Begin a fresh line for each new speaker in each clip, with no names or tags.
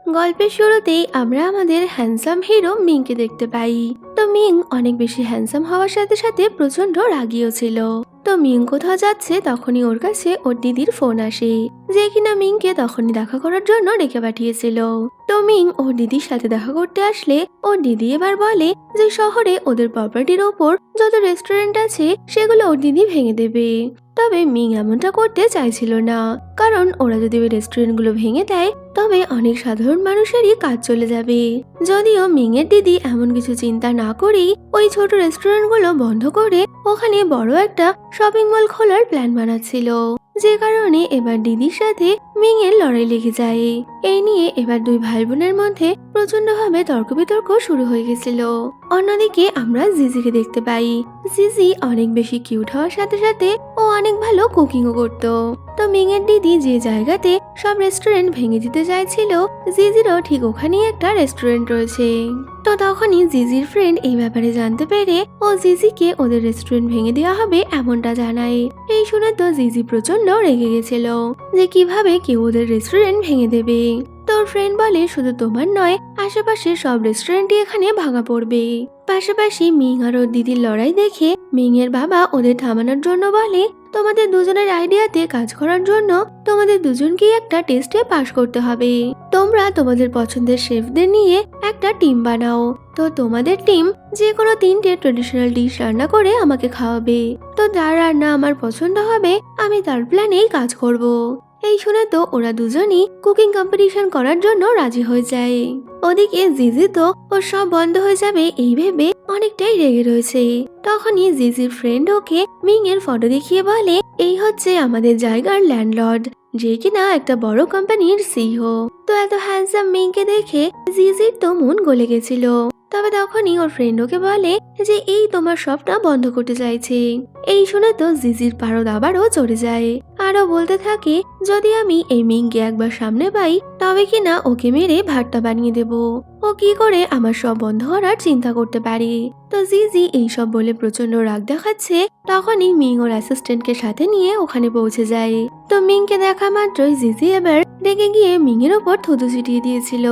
গল্পের শুরুতেই আমরা আমাদের হ্যান্ডসাম হিরো মিংকে দেখতে পাই। তো মিং অনেক বেশি হ্যান্ডসাম হওয়ার সাথে সাথে প্রচন্ড রাগীও ছিল। তো মিং কোথাও যাচ্ছে তখনই ওর কাছে ওর দিদির ফোন আসে, যে কিনা মিংকে তখনই দেখা করার জন্য ডেকে পাঠিয়েছিল। তো মিং ওর দিদির সাথে দেখা করতে আসলে ওর দিদি এবার বলে যে শহরে ওদের প্রপার্টির ওপর যত রেস্টুরেন্ট আছে সেগুলো ওর দিদি ভেঙে দেবে। তবে মিং এমনটা করতে চাইছিল না, কারণ ওরা যদি ওই রেস্টুরেন্টগুলো ভেঙে দেয় তবে অনেক সাধারণ মানুষেরই কাজ চলে যাবে। যদিও মিং এর দিদি এমন কিছু চিন্তা না করেই ওই ছোট রেস্টুরেন্টগুলো বন্ধ করে ওখানে বড় একটা শপিং মল খোলার প্ল্যান বানাচ্ছিল, যে কারণে এবার দিদির সাথে মিং এর লড়াই লেগে যায়। এই নিয়ে এবার দুই ভাই বোনের মধ্যে প্রচন্ড ভাবে তর্ক বিতর্ক শুরু হয়ে গেছিল। অন্যদিকে আমরা জিজিকে দেখতে পাই। জিজি অনেক বেশি কিউট হওয়ার সাথে সাথে ও অনেক ভালো কুকিংও করতো। তো মিং এর দিদি যে জায়গাতে সব রেস্টুরেন্ট ভেঙে দিতে চাইছিল, জিজিরও ঠিক ওখানেই একটা রেস্টুরেন্ট রয়েছে। তো তখনই জিজির ফ্রেন্ড এই ব্যাপারে জানতে পেরে ও জিজিকে ওদের রেস্টুরেন্ট ভেঙে দেওয়া হবে এমনটা জানায়। এই শুনে তো জিজি প্রচন্ড রেগে গেছিল যে কিভাবে কেউ ওদের রেস্টুরেন্ট ভেঙে দেবে। তোর ফ্রেন্ড বলে শুধু তোমার নয়, আশেপাশে সব রেস্টুরেন্টই এখানে ভাঙা পড়বে। পাশাপাশি মিং আর ওর দিদির লড়াই দেখে মিং এর বাবা ওদের থামানোর জন্য বলে তোমাদের দুজনের আইডিয়াতে কাজ করার জন্য তোমাদের দুজনকেই একটা টেস্টে পাশ করতে হবে। তোমরা তোমাদের পছন্দের শেফদের নিয়ে একটা টিম বানাও। তো তোমাদের টিম যে কোনো 3টে ট্রেডিশনাল ডিশ রান্না করে আমাকে খাওয়াবে। তো যার রান্না আমার পছন্দ হবে আমি তার প্ল্যানেই কাজ করব। এই শুনে তো ওরা দুজনই কুকিং কম্পিটিশন করার জন্য রাজি হয়ে যায়। ওদিকে জিজি তো ওর সব বন্ধ হয়ে যাবে এই ভেবে অনেকটাই রেগে রয়েছে। তখনই জিজির ফ্রেন্ড ওকে মিং এর ফটো দেখিয়ে বলে এই হচ্ছে আমাদের জায়গার ল্যান্ডলর্ড, যে কিনা একটা বড় কোম্পানির সিইও। তো এত হ্যান্ডসাম মিংকে দেখে জিজির তো মন গলে গেছিল। তবে তখনই ওর ফ্রেন্ড ওকে বলে যে এই তোমার সবটা বন্ধ করতে চাইছে। এই শুনে তো জিজির পারদ আবারও চড়ে যায়। আরো বলতে থাকে যদি আমি এই মিংকে একবার সামনে পাই তবে কিনা ওকে মেরে ভাতটা বানিয়ে দেব। ও কি করে আমার সব বন্ধ করার চিন্তা করতে পারে। তো জিজি এইসব বলে প্রচন্ড রাগ দেখাচ্ছে। তখনই মিং ওর অ্যাসিস্ট্যান্টকে সাথে নিয়ে ওখানে পৌঁছে যায়। তো মিংকে দেখা মাত্রই জিজি এবার রেগে গিয়ে মিং এর ওপর থুতু ছিটিয়ে দিয়েছিল।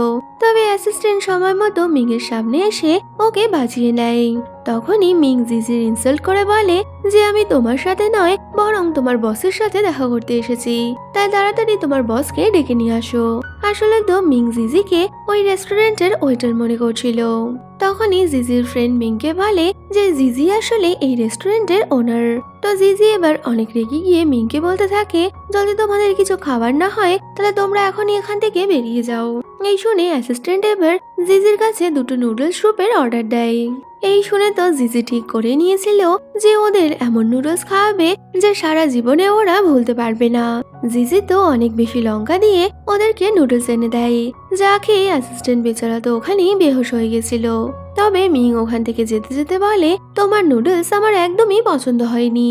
তবে অ্যাসিস্ট্যান্ট সময় মতো মিং এর সামনে এসে ওকে বাঁচিয়ে নেয়। তখনই মিং জিজির ইনসাল্ট করে বলে যে আমি তোমার সাথে নয় বরং তোমার বসের সাথে দেখা করতে এসেছি, তাই তাড়াতাড়ি তোমার বসকে ডেকে নিয়ে আসো। আসলে তো মিং জিজিকে ওই রেস্টুরেন্টের ওয়েটার মনে করছিল। তখনই জিজির ফ্রেন্ড মিংকে বলে যে জিজি আসলে এই রেস্টুরেন্টের ওনার। তো জিজি এবার অনেক রেগে গিয়ে মিংকে বলতে থাকে যদি তোমাদের কিছু খাবার না হয় তাহলে তোমরা এখনই এখান থেকে বেরিয়ে যাও। এই শুনে অ্যাসিস্ট্যান্ট এবার জিজির কাছে 2টো নুডলস স্যুপের অর্ডার দেয়। এই শুনে তো জিজি ঠিক করে নিয়েছিল যে ওদের এমন নুডলস খাওয়াবে যে সারা জীবনে ওরা ভুলতে পারবে না। জিজি তো অনেক বেশি লঙ্কা দিয়ে ওদেরকে নুডলস এনে দেয়, যা খেয়ে অ্যাসিস্ট্যান্ট বেচারা তো ওখানেই বেহুশ হয়ে গেছিল। তবে মিং ওখান থেকে যেতে যেতে বলে তোমার নুডলস আমার একদমই পছন্দ হয়নি।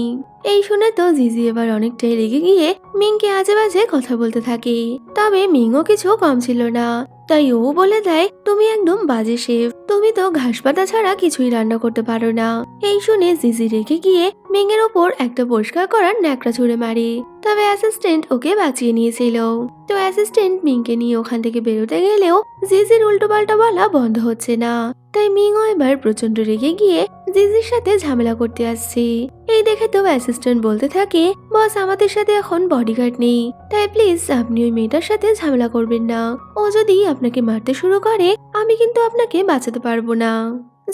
এই শুনে তো জিজি এবার অনেকটাই রেগে গিয়ে মিংকে আজে বাজে কথা বলতে থাকে। তবে মিংও কিছু কম ছিল না, তাই ও বলে দেয় তুমি একদম বাজে শেফ, তুমি তো ঘাস পাতা ছাড়া কিছুই রান্না করতে পারো না। এই শুনে জিজি রেগে গিয়ে মিং এর ওপর একটা পরিষ্কার করার ন্যাকড়া ছুঁড়ে মারে। তবে অ্যাসিস্ট্যান্ট ওকে বাঁচিয়ে নিয়েছিল। তো অ্যাসিস্ট্যান্ট মিংকে নিয়ে ওখান থেকে বেরোতে গেলেও জিজির উল্টো পাল্টা বলা বন্ধ হচ্ছে না। তাই মিংও এবার প্রচন্ড রেগে গিয়ে জিজির সাথে ঝামেলা করতে আসছে। এই দেখে তো অ্যাসিস্ট্যান্ট বলতে থাকে বস আমাদের সাথে এখন বডিগার্ড নেই, তাই প্লিজ আপনি ওই মেয়েটার সাথে ঝামেলা করবেন না। ও যদি আপনাকে মারতে শুরু করে আমি কিন্তু আপনাকে বাঁচাতে পারবো না।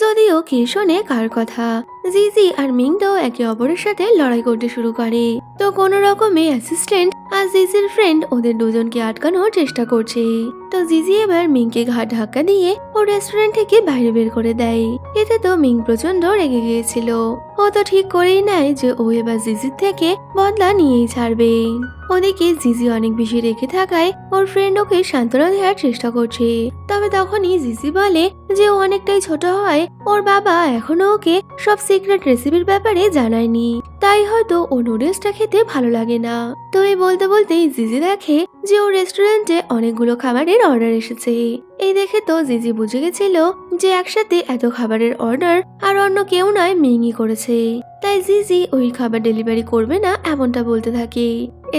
যদিও কে শোনে কার কথা, জিজি আর মিং তো একে অপরের সাথে লড়াই করতে শুরু করে। তো কোনো রকমে অ্যাসিস্ট্যান্ট আর জিজির ফ্রেন্ড ওদের দুজনকে আটকানোর চেষ্টা করছে। তো জিজি এবার মিংকে ঘাট ধাক্কা দিয়ে ও রেস্টুরেন্ট থেকে বাইরে বের করে দেয়। এতে তো মিং প্রচন্ড রেগে গিয়েছিল। ও তো ঠিক করেই নেয় যে ও এবার জিজির থেকে বদলা নিয়েই ছাড়বে। ওদিকে জিজি অনেক বেশি রেগে থাকায় ওর ফ্রেন্ড ওকে সান্ত্বনা দেওয়ার চেষ্টা করছে। তবে তখনই জিজি বলে যে ও অনেকটাই ছোট হয়, ওর বাবা এখনো ওকে সব সিক্রেট রেসিপির ব্যাপারে জানায়নি, তাই হয়তো ও নুডলসটা খেতে ভালো লাগে না। তো এই বলতে বলতেই জিজি দেখে যে ও রেস্টুরেন্টে অনেকগুলো খাবারের অর্ডার এসেছে। এই দেখে তো জিজি বুঝে গেছিল যে একসাথে এত খাবারের অর্ডার আর অন্য কেউ নয় মিংই করেছে। তাই জিজি ওই খাবার ডেলিভারি করবে না এমনটা বলতে থাকে।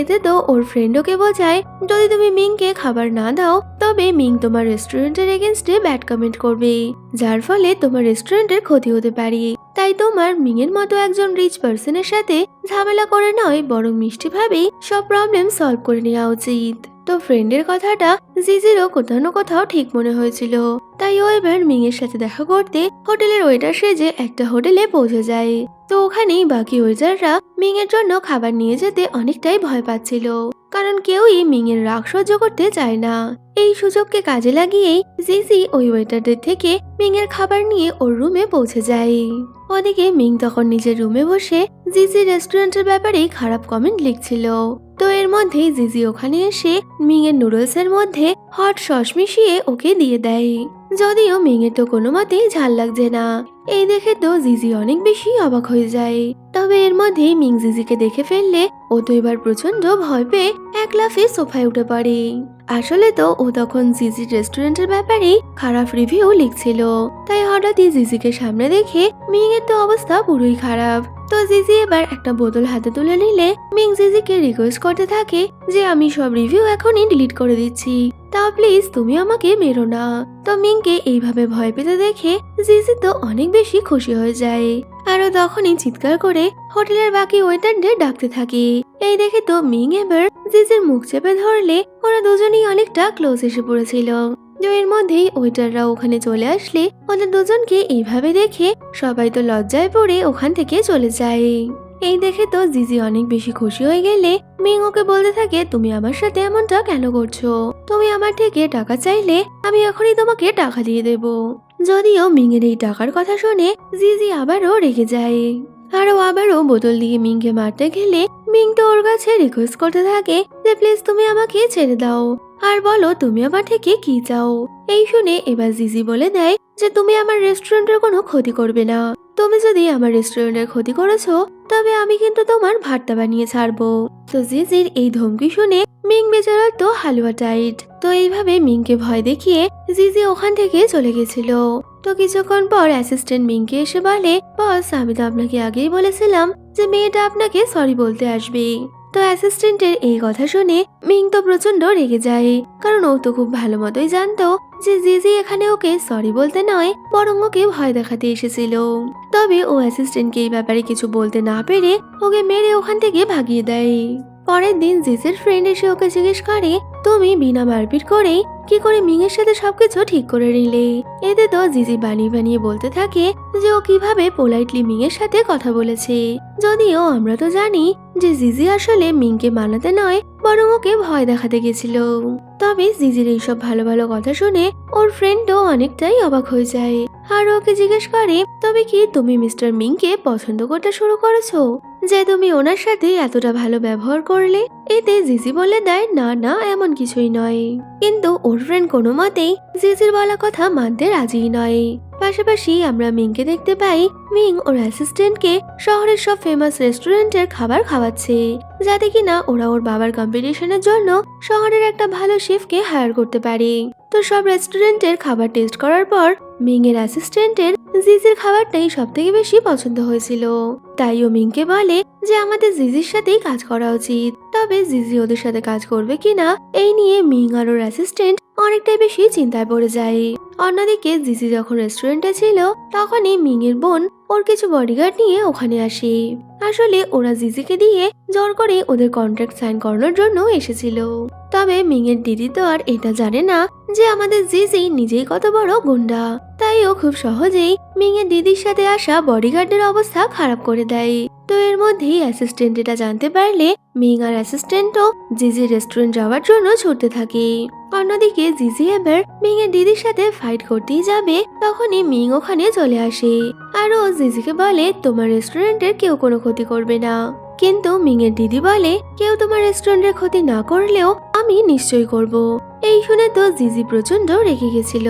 এতে তো ওর ফ্রেন্ড ওকে বোঝায় যদি তুমি মিংকে খাবার না দাও তবে মিং তোমার রেস্টুরেন্টের এগেনস্টে ব্যাড কমেন্ট করবে, যার ফলে তোমার রেস্টুরেন্টের ক্ষতি হতে পারে। তাই তোমার মিং এর মতো একজন রিচ পার্সনের সাথে ঝামেলা করে নয়, বরং মিষ্টি ভাবেই সব প্রবলেম সলভ করে নেওয়া উচিত। তো ফ্রেন্ডের কথাটা জিজিরও কোথাও না কোথাও ঠিক মনে হয়েছিল, তাই ও এবার মিং এর সাথে দেখা করতে হোটেলের ওয়েটার সেজে একটা হোটেলে পৌঁছে যায়। তো ওখানেই বাকি ওয়েটাররা মিং এর জন্য খাবার নিয়ে যেতে অনেকটাই ভয় পাচ্ছিল, কারণ কেউই মিং এর রাগ সহ্য করতে চায় না। এই সুযোগকে কাজে লাগিয়েই জিজি ওই ওয়েটারদের থেকে মিং এর খাবার নিয়ে ওর রুমে পৌঁছে যায়। ওদিকে মিং তখন নিজের রুমে বসে জিজি রেস্টুরেন্টের ব্যাপারে খারাপ কমেন্ট লিখছিল। তো এর মধ্যেই জিজি ওখানে এসে মিং এর নুডলস এর মধ্যে হট সস মিশিয়ে ওকে দিয়ে দেয়, যদিও মিং এর তো কোনো মতেই ঝাল লাগছে না। এই দেখে তো জিজি অনেক বেশি অবাক হয়ে যায়। তবে এর মধ্যেই মিং জিজিকে দেখে ফেললে ও তো এবার প্রচন্ড ভয় পেয়ে এক লাফে সোফায় উঠে পড়ে। আসলে তো ও তখন জিজির রেস্টুরেন্টের ব্যাপারে খারাপ রিভিউ লিখছিল, তাই হঠাৎই জিজিকে সামনে দেখে মিং এর তো অবস্থা পুরোই খারাপ। তো জিজি এবার একটা বোতল হাতে তুলে নিলে মিং জিজিকে রিকোয়েস্ট করতে থাকে যে আমি সব রিভিউ এখনই ডিলিট করে দিচ্ছি, তা প্লিজ তুমি আমাকে মেরো না। তো মিংকে এইভাবে ভয় পেতে দেখে জিজি তো অনেক বেশি খুশি হয়ে যায়, আরো তখনই চিৎকার করে হোটেলের বাকি ওয়েটারদের ডাকতে থাকে। এই দেখে তো মিং এবার জিজির মুখ চেপে ধরলে ওরা দুজনেই অনেকটা ক্লোজ এসে পড়েছিল। এর মধ্যেই ওয়েটাররা ওখানে চলে আসলে ওদের দুজনকে এইভাবে দেখে সবাই তো লজ্জায় পড়ে ওখান থেকে চলে যায়। এই দেখে তো জিজি অনেক বেশি খুশি হয়ে গেলে মিং ওকে বলতে থাকে তুমি আমার সাথে এমনটা কেন করছো, তুমি আমার থেকে টাকা চাইলে আমি এখনই তোমাকে টাকা দিয়ে দেব। যদিও মিং এর এই টাকার কথা শুনে জিজি আবারও রেগে যায়, আর ও আবারও বোতল দিয়ে মিংকে মারতে গেলে মিং তো ওর কাছে রিকোয়েস্ট করতে থাকে যে প্লিজ তুমি আমাকে ছেড়ে দাও আর বলো তুমি আমার থেকে কি চাও। এই শুনে এবার জিজি বলে দেয় যে তুমি আমার রেস্টুরেন্টের কোনো ক্ষতি করবে না, তুমি যদি আমার রেস্টুরেন্টের ক্ষতি করেছো তবে আমি কিন্তু তোমার ভাতটা বানিয়ে ছাড়বো। তো জিজির এই ধমকি শুনে মিং বেচারার তো হালুয়া টাইট। তো এইভাবে মিংকে ভয় দেখিয়ে জিজি ওখান থেকে চলে গেছিল। তো কিছুক্ষণ পর অ্যাসিস্ট্যান্ট মিংকে এসে বলে বস আমি তো আপনাকে আগেই বলেছিলাম যে মেয়েটা আপনাকে সরি বলতে আসবে। তো অ্যাসিস্ট্যান্টের এই কথা শুনে মিং তো প্রচন্ড রেগে যায়, কারণ ও তো খুব ভালো মতোই জানতো যে জিজি এখানে ওকে সরি বলতে নয় বরং ওকে ভয় দেখাতে এসেছিল। তবে ও অ্যাসিস্ট্যান্টকে এই ব্যাপারে কিছু বলতে না পেরে ওকে মেরে ওখান থেকে ভাগিয়ে দেয়। পরের দিন জিজির ফ্রেন্ড এসে ওকে জিজ্ঞেস করে তুমি বিনা মারপিট করেই কি করে মিং এর সাথে সবকিছু ঠিক করে নিলে। এতে তো জিজি বানিয়ে বানিয়ে বলতে থাকে যে ও কিভাবে পোলাইটলি মিং এর সাথে কথা বলেছে, যদিও আমরা তো জানি যে জিজি আসলে মিংকে মানাতে নয় বরং ওকে ভয় দেখাতে গেছিল। তবে জিজির এইসব ভালো ভালো কথা শুনে ওর ফ্রেন্ডও অনেকটাই অবাক হয়ে যায়, আর ওকে জিজ্ঞেস করে তবে কি তুমি মিস্টার মিংকে পছন্দ করতে শুরু করেছো যে তুমি ওনার সাথে এতটা ভালো ব্যবহার করলে। এতে জিজি বলে দেয় না না এমন কিছুই নয়, কিন্তু ওর ফ্রেন্ড কোনো মতেই জিজির বলা কথা মানতে রাজি নয়। পাশাপাশি আমরা মিংকে দেখতে পাই মিং ওর অ্যাসিস্ট্যান্টকে শহরের সব ফেমাস রেস্টুরেন্টের খাবার খাওয়াচ্ছে, যাতে কিনা ওরা ওর বাবার কম্পিটিশনের জন্য শহরের একটা ভালো শেফকে হায়ার করতে পারে। তো সব রেস্টুরেন্টের খাবার টেস্ট করার পর মিং এর অ্যাসিস্ট্যান্টের জিজির খাবারটাই সব থেকে বেশি পছন্দ হয়েছিল, তাই ও মিংকে বলে যে আমাদের জিজির সাথেই কাজ করা উচিত। তবে জিজি ওদের সাথে কাজ করবে কিনা এই নিয়ে মিং আর ওর অ্যাসিস্ট্যান্ট অনেকটাই বেশি চিন্তায় পড়ে যায়। অন্যদিকে জিজি যখন রেস্টুরেন্টে ছিল তখনই মিং এর বোন ওর কিছু বডিগার্ড নিয়ে ওখানে আসে। আসলে ওরা জিজিকে দিয়ে জোর করে ওদের কন্ট্রাক্ট সাইন করানোর জন্য এসেছিল। তবে মিং এর দিদি তো আর এটা জানে না যে আমাদের জিজি নিজেই কত বড় গুন্ডা, তাই ও খুব সহজেই মিং এর দিদির সাথে আসা বডিগার্ডের অবস্থা খারাপ করে দেয়। তো এর মধ্যেই অ্যাসিস্ট্যান্ট এটা জানতে পারলে মিং আর অ্যাসিস্ট্যান্টও জিজির রেস্টুরেন্ট যাওয়ার জন্য ছুটতে থাকে। অন্যদিকে জিজি এবার মিং এর দিদির সাথে ফাইট করতেই যাবে তখনই মিং ওখানে চলে আসে, আর ও জিজিকে বলে তোমার রেস্টুরেন্টের কেউ কোনো ক্ষতি করবে না। কিন্তু মিং এর দিদি বলে কেউ তোমার রেস্টুরেন্টের ক্ষতি না করলেও আমি নিশ্চয়ই করব। এই শুনে তো জিজি প্রচন্ড রেগে গেছিল,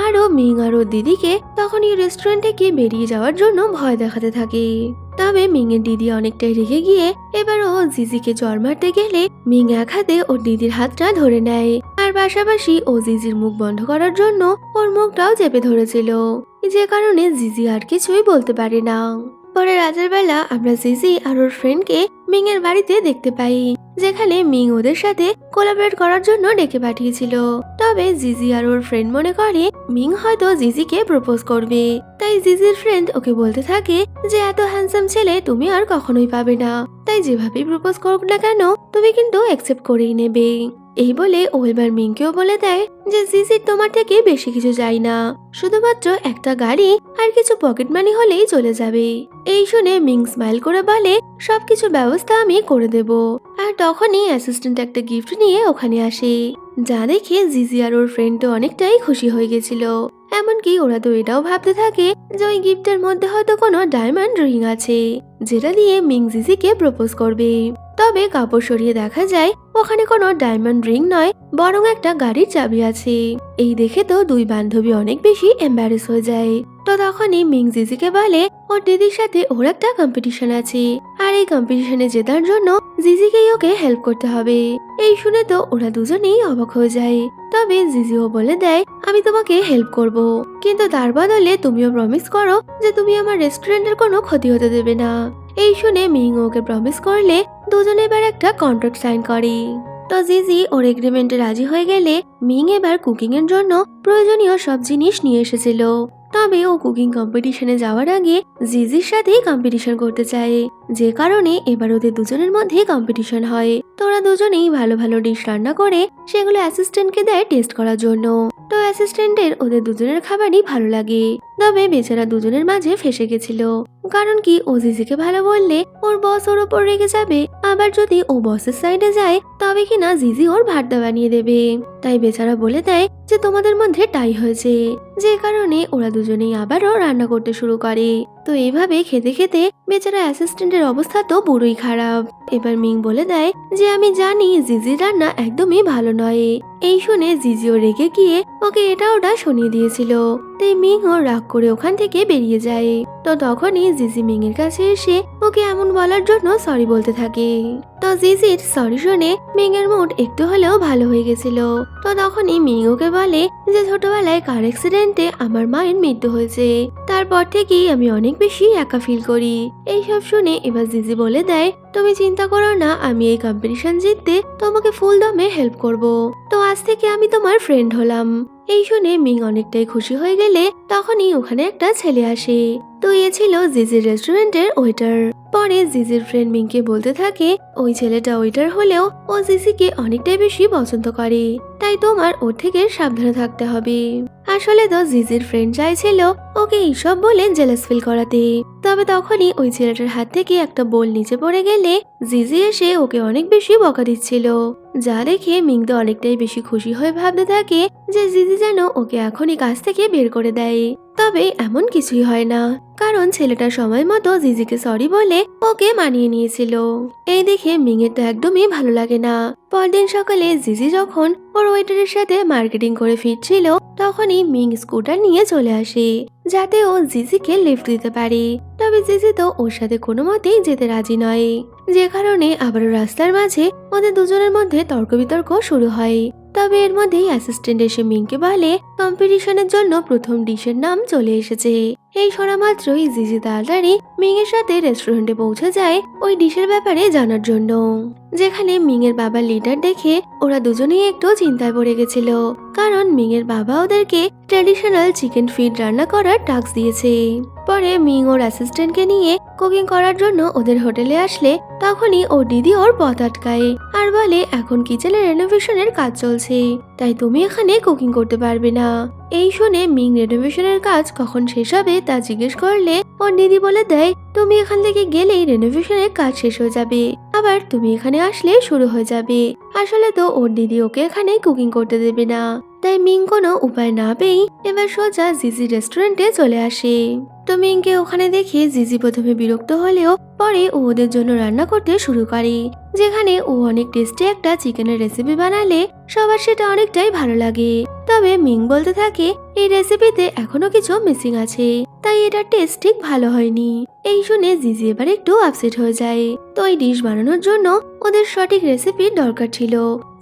আর ও মিং আর ওর দিদিকে তখনই রেস্টুরেন্ট থেকে বেরিয়ে যাওয়ার জন্য ভয় দেখাতে থাকে। তবে মিং এর দিদি অনেকটাই রেগে গিয়ে এবার ও জিজিকে চড় মারতে গেলে মিং এক হাতে ওর দিদির হাতটা ধরে নেয়, আর পাশাপাশি ও জিজির মুখ বন্ধ করার জন্য ওর মুখটাও চেপে ধরেছিল, যে কারণে জিজি আর কিছুই বলতে পারে না। পরে রাতের বেলা আমরা জিজি আর ওর ফ্রেন্ডকে মিং এর বাড়িতে দেখতে পাই, যেখানে মিং ওদের সাথে কোলাবরেট করার জন্য ডেকে পাঠিয়েছিল। তবে জিজি আর ওর ফ্রেন্ড মনে করে মিং হয়তো জিজিকে প্রপোজ করবে, তাই জিজির ফ্রেন্ড ওকে বলতে থাকে যে এত হ্যান্ডসাম ছেলে তুমি আর কখনোই পাবে না, তাই যেভাবেই প্রপোজ করুক না কেন তুমি কিন্তু অ্যাকসেপ্ট করেই নেবে। এই বলে ও এবার মিংকেও বলে দেয় যে জিজির তোমার থেকে বেশি কিছু চাই না, শুধুমাত্র একটা গাড়ি আর কিছু পকেট মানি হলেই চলে যাবে। এই শুনে মিং স্মাইল করে বলে সবকিছু ব্যবস্থা আমি করে দেব। আর তখনই অ্যাসিস্ট্যান্ট একটা গিফট নিয়ে ওখানে আসে, যা দেখে জিজি আর ওর ফ্রেন্ড তো অনেকটাই খুশি হয়ে গেছিল। এমনকি ওরা তো এটাও ভাবতে থাকে যে ওই গিফটের মধ্যে হয়তো কোনো ডায়মন্ড রিং আছে, যেটা দিয়ে মিং জিজিকে প্রপোজ করবে। তবে কাপড় সরিয়ে দেখা যায় ওখানে কোনো ডায়মন্ড রিং নয়, বরং একটা গাড়ির চাবি আছে। এই দেখে তো দুই বান্ধবী অনেক বেশি এম্বারেস হয়ে যায়। তো তখনই মিং জিজিকে বলে ওর দিদির সাথে ওর একটা কম্পিটিশন আছে, আর এই কম্পিটিশনে জেতার জন্য জিজিকেই ওকে হেল্প করতে হবে। এই শুনে তো ওরা দুজনেই অবাক হয়ে যায়। তবে জিজিও বলে দেয় আমি তোমাকে হেল্প করব, কিন্তু তার বদলে তুমিও প্রমিস করো যে তুমি আমার রেস্টুরেন্টের কোনো ক্ষতি হতে দেবে না। এই শুনে মিং ওকে প্রমিস করলে দুজনে এবার একটা কন্ট্রাক্ট সাইন করে। তো জিজি ওর এগ্রিমেন্টে রাজি হয়ে গেলে মিং এবার কুকিং এর জন্য প্রয়োজনীয় সব জিনিস নিয়ে এসেছিল। তবে ও কুকিং কম্পিটিশনে যাওয়ার আগে জিজির সাথেই কম্পিটিশন করতে চায়, যে কারণে এবার ওদের দুজনের মধ্যে কম্পিটিশন হয়। তো ওরা দুজনেই ভালো ভালো ডিশ রান্না করে সেগুলো অ্যাসিস্ট্যান্টকে দেয় টেস্ট করার জন্য। তো অ্যাসিস্ট্যান্টের ওদের দুজনের খাবারই ভালো লাগে, তবে বেচারা দুজনের মাঝে ফেসে গেছিল। কারণ কি ও জিজিকে ভালো বললে ওর বস ওর ওপর রেগে যাবে, আবার যদি ও বসের সাইডে যায় তবে কিনা জিজি ওর ভাতটা বানিয়ে দেবে। তাই বেচারা বলে দেয় যে তোমাদের মধ্যে টাই হয়েছে, যে কারণে ওরা দুজনেই আবারও রান্না করতে শুরু করে। তো এইভাবে খেতে খেতে বেচারা অ্যাসিস্ট্যান্টের অবস্থা তো পুরোই খারাপ। এবার মিং বলে দেয় যে আমি জানি জিজির রান্না একদমই ভালো নয়। এই শুনে জিজিও রেগে গিয়ে ওকে এটা ওটা শুনিয়ে দিয়েছিল, তাই মিং ও রাগ করে ওখান থেকে বেরিয়ে যায়। তো তখনই জিজি মিং এর কাছে এসে ওকে এমন বলার জন্য সরি বলতে থাকে। তো জিজির সরি শুনে মিং এর মুড একটু হলেও ভালো হয়ে গেছিল। তো তখনই মিং ওকে বলে যে ছোটবেলায় কার অ্যাক্সিডেন্টে আমার মায়ের মৃত্যু হয়েছে, তারপর থেকেই আমি অনেক বেশি একা ফিল করি। এইসব শুনে এবার জিজি বলে দেয় তুমি চিন্তা করো না, আমি এই কম্পিটিশন জিততে তোমাকে ফুল দমে হেল্প করব। তো আজ থেকে আমি তোমার ফ্রেন্ড হলাম। এই শুনে মিং অনেকটাই খুশি হয়ে গেলে তখনই ওখানে একটা ছেলে আসে। তো এ ছিল জিজির রেস্টুরেন্টের ওয়েটার। পরে জিজির ফ্রেন্ড মিংকে বলতে থাকে ওই ছেলেটা ওয়েটার হলেও ও জিজিকে অনেকটাই বেশি পছন্দ করে, তাই তোমার ওর থেকে সাবধানে থাকতে হবে। আসলে তো জিজির ফ্রেন্ড চাইছিল ওকে এইসব বলে জেলাস ফিল করাতে। তবে তখনই ওই ছেলেটার হাত থেকে একটা বোল নিচে পড়ে গেলে জিজি এসে ওকে অনেক বেশি বকা দিচ্ছিল, যা দেখে মিং তো অনেকটাই বেশি খুশি হয়ে ভাবতে থাকে যে জিজি যেন ওকে এখনই কাজ থেকে বের করে দেয়। তবে এমন কিছুই হয় না, কারণ ছেলেটা সময় মতো জিজিকে সরি বলে ওকে মানিয়ে নিয়েছিল। এই দেখে মিং এর তো একদমই ভালো লাগে না। পরদিন সকালে জিজি যখন ওর ওয়েটারের সাথে মার্কেটিং করে ফিরছিল তখনই মিং স্কুটার নিয়ে চলে আসে, যাতে ও জিজিকে লিফট দিতে পারে। তবে জিজি তো ওর সাথে কোনো মতেই যেতে রাজি নয়, যে কারণে আবারও রাস্তার মাঝে ওদের দুজনের মধ্যে তর্ক বিতর্ক শুরু হয়। তবে এর মধ্যেই অ্যাসিস্ট্যান্ট এসে মিংকে বলে কম্পিটিশনের জন্য প্রথম ডিশের নাম চলে এসেছে। এই শোনা মাত্রই জিজি তাড়াতাড়ি মিং এর সাথে রেস্টুরেন্টে পৌঁছে যায় ওই ডিশের ব্যাপারে জানার জন্য, যেখানে মিং এর বাবার লিডার দেখে ওরা দুজনেই একটু চিন্তায় পড়ে গেছিল, কারণ মিং এর বাবা ওদেরকে ট্র্যাডিশনাল চিকেন ফিড রান্না করার টাস্ক দিয়েছে। পরে মিং ওর অ্যাসিস্ট্যান্টকে নিয়ে কুকিং করার জন্য ওদের হোটেলে আসলে তখনই ওর দিদি ওর পথ আটকায় আর বলে এখন কিচেনের রেনোভেশনের কাজ চলছে, তাই তুমি এখানে কুকিং করতে পারবে না। এই শুনে মিং রেনোভেশনের কাজ কখন শেষ হবে তা জিজ্ঞেস করলে ওর দিদি বলে দেয় তুমি এখান থেকে গেলেই রেনোভেশনের কাজ শেষ হয়ে যাবে, আবার তুমি এখানে আসলে শুরু হয়ে যাবে। আসলে তো ওর দিদি ওকে এখানে কুকিং করতে দেবে না, তাই মিং কোনো উপায় না পেয়ে এবার সোজা জিজি রেস্টুরেন্টে চলে আসে। তো মিংকে ওখানে দেখে জিজি প্রথমে বিরক্ত হলেও পরে ও ওদের জন্য রান্না করতে শুরু করে, যেখানে ও অনেক টেস্টি একটা চিকেনের রেসিপি বানালে সবার সেটা অনেকটাই ভালো লাগে। তবে মিং বলতে থাকে এই রেসিপিতে এখনো কিছু মিসিং আছে, তাই এটা টেস্ট ঠিক ভালো হয়নি। এই শুনে জিজি এবার একটু আপসেট হয়ে যায়। তো এই ডিশ বানানোর জন্য ওদের সঠিক রেসিপির দরকার ছিল,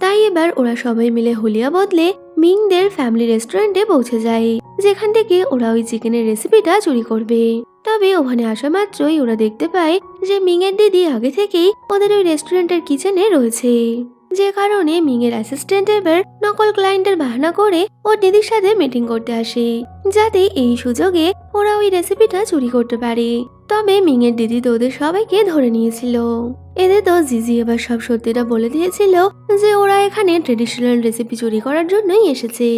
তাই এবার ওরা সবাই মিলে হুলিয়া বদলে মিংদের ফ্যামিলি রেস্টুরেন্টে পৌঁছে যায়, যেখান থেকে ওরা ওই চিকেনের রেসিপিটা চুরি করবে। তো তবে ওখানে আসা মাত্রই ওরা দেখতে পায় যে মিং এর দিদি আগে থেকেই ওদের ওই রেস্টুরেন্টের কিচেনে রয়েছে, যে কারণে মিং এর অ্যাসিস্ট্যান্ট এবার নকল ক্লায়েন্টের বাহানা করে ওর দিদির সাথে মিটিং করতে আসে, যাতে এই সুযোগে ওরা ওই রেসিপিটা চুরি করতে পারে। তবে মিং এর দিদি তো ওদের সবাইকে ধরে নিয়েছিল। এদের তো জিজি এবার সব সত্যিটা বলে দিয়েছিল যে ওরা এখানে ট্রেডিশনাল রেসিপি চুরি করার জন্যই এসেছে।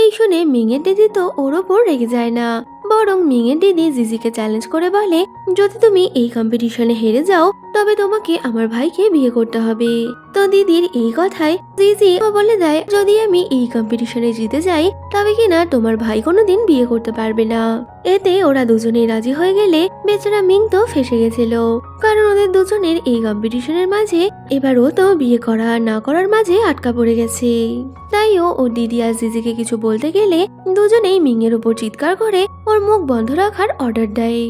এই শুনে মিং এর দিদি তো ওর ওপর রেগে যায় না, বরং মিং এর দিদি জিজিকে চ্যালেঞ্জ করে বলে, যদি তুমি এই কম্পিটিশনে হেরে যাও তবে তোমাকে আমার ভাইকে বিয়ে করতে হবে। তো দিদির এই কথায় জিজি বলে দেয়, যদি আমি এই কম্পিটিশনে জিতে যাই তবে কিনা তোমার ভাই কোনোদিন বিয়ে করতে পারবে না। এতে ওরা দুজনেই রাজি হয়ে গেলে বেচারা মিং তো ফেসে গেছিল, কারণ ওদের দুজনের এই কম্পিটিশনের মাঝে এবার ও তো বিয়ে করা আর না করার মাঝে আটকা পড়ে গেছে। তাই ও দিদি আর জিজিকে কিছু বলতে গেলে দুজনেই মিং এর উপর চিৎকার করে ওর মুখ বন্ধ রাখার অর্ডার দেয়।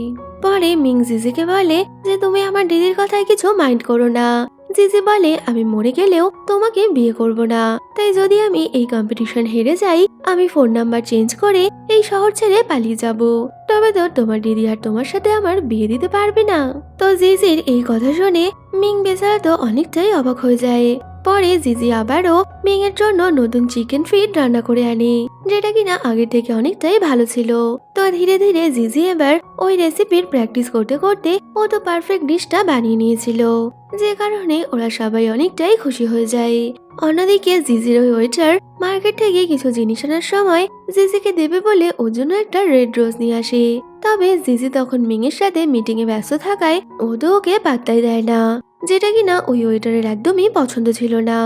পরে মিং জিজিকে বলে যে তুমি আমার দিদির কথায় কিছু মাইন্ড করো না। জিজি বলে, আমি মরে গেলেও তোমাকে বিয়ে করব না, তাই যদি আমি এই কম্পিটিশন হেরে যাই আমি ফোন নাম্বার চেঞ্জ করে এই শহর ছেড়ে পালিয়ে যাব, তবে তো তোমার দিদি আর তোমার সাথে আমার বিয়ে দিতে পারবে না। তো জিজির এই কথা শুনে মিং বেচারা তো অনেকটাই অবাক হয়ে যায়। পরে জিজি আবারও মিং এর জন্য নতুন চিকেন ফিট রান্না করে আনে, যেটা কিনা আগে থেকে অনেকটাই ভালো ছিল। তো ধীরে ধীরে জিজি এবার ওই রেসিপির প্র্যাকটিস করতে করতে ও তো পারফেক্ট ডিশটা বানিয়ে নিয়েছিল, যে কারণে ওরা সবাই অনেকটাই খুশি হয়ে যায়। অন্যদিকে জিজির ওই ওয়েটার মার্কেট থেকে কিছু জিনিস আনার সময় জিজিকে দেবে বলে ওর জন্য একটা রেড রোজ নিয়ে আসে। তবে জিজি তখন মিং এর সাথে মিটিং এ ব্যস্ত থাকায় ও তো ওকে পাত্তাই দেয় না, যেটা কিনা ওই ওয়েটারের একদমই পছন্দ ছিল না।